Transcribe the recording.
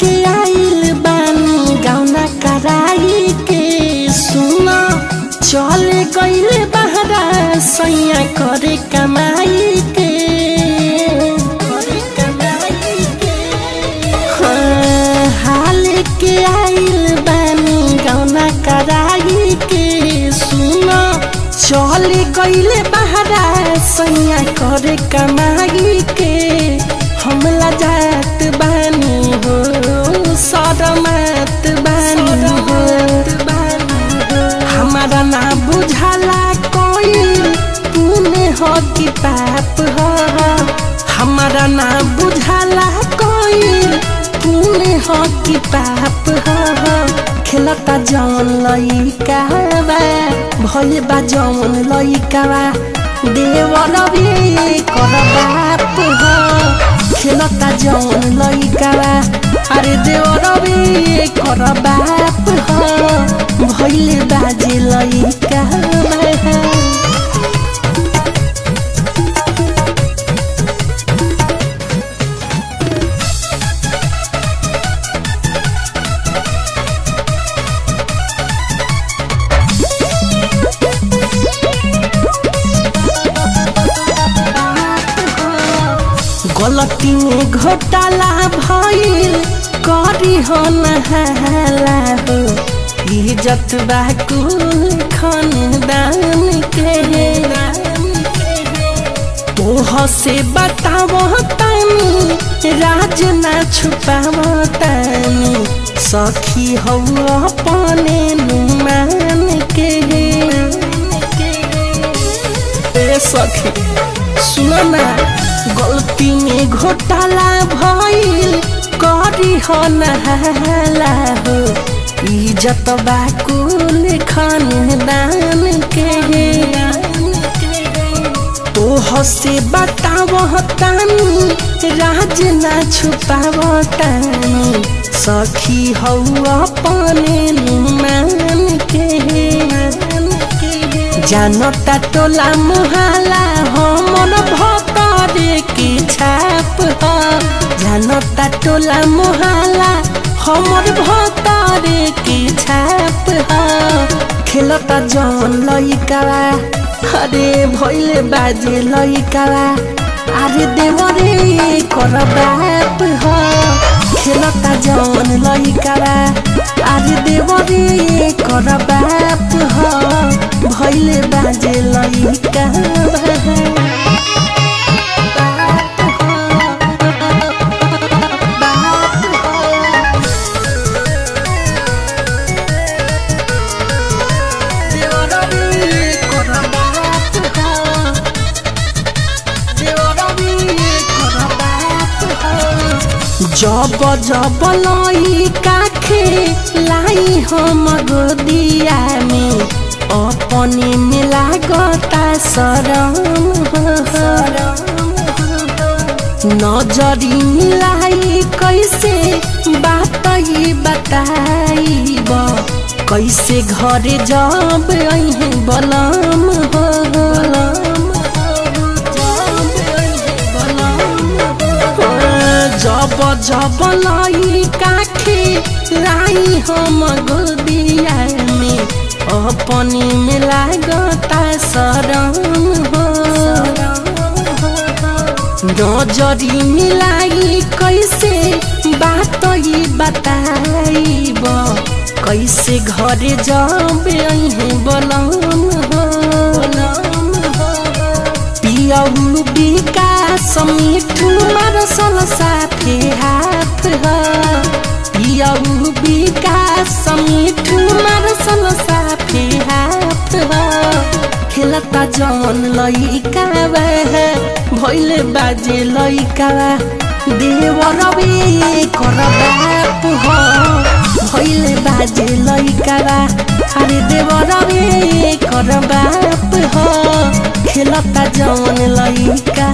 के आइल बानी गौना कराई के सुना चले गइल बहरा सैया करे कमाई के हाल के आइल बानी गौना कराई के सुना चले गइल बहरा सैया करे कमाई के हमला जात बानी हो सदमत बानी हो हमारा ना बुझाला कोई तूने हो कि पाप हो हमारा ना बुझाला कोई तूने हो कि पाप हो खेलता जौन लइका बा भइल बा जौन लइका बा देवर भी कर बाप हो खेलता जौन लइका अरे देवर भी कर बाप हो भइल बाजे लइका गलती में घोटाला भइल करी हो नहाला हो इज्जत बा कुल खानदान के तोह से बतावो तानी राज ना छुपावो तानी सखी हो अपने नुमान के सखी सुनो ना गलती में घोटाला भइल करी हो नहाला हो इज्जत बा कुल खानदान के तोह से बतावो तानी राज ना छुपावो तानी सखी हो अपने नुमान के जानता टोला मुहाला हमर भतरे की छाप हो जानता टोला मुहाला हमर भतरे की छाप हो खेलता जौन लइका अरे भइले बाजे लइका अरे देवरे कर बाप हो खेलता जौन लइका अरे देवरे कर बाप हो भइले बाजे लइका जब जब लइका लाई हम गोदिया में अपने में लागता शरम नजरी मिलाई कैसे बात ही बताइब कैसे घर जब अहे बलम हो जब जब लइका लाई हम गोदिया में अपने में लागता शरम हो नजरी मिलाई कैसे बात ही बताइब कैसे घर जब अहे बलम हो पियऊ विकास मिठू मारसल साथे हाथ हो पियऊ विकास मिठू मारसल साथे हाथ हो खेलता जौन लइका भइले बाजे लइका देवर भी कर बाप हो भइले बाजे लइका अरे देवर भी कर बाप हो खेलता जवन लइका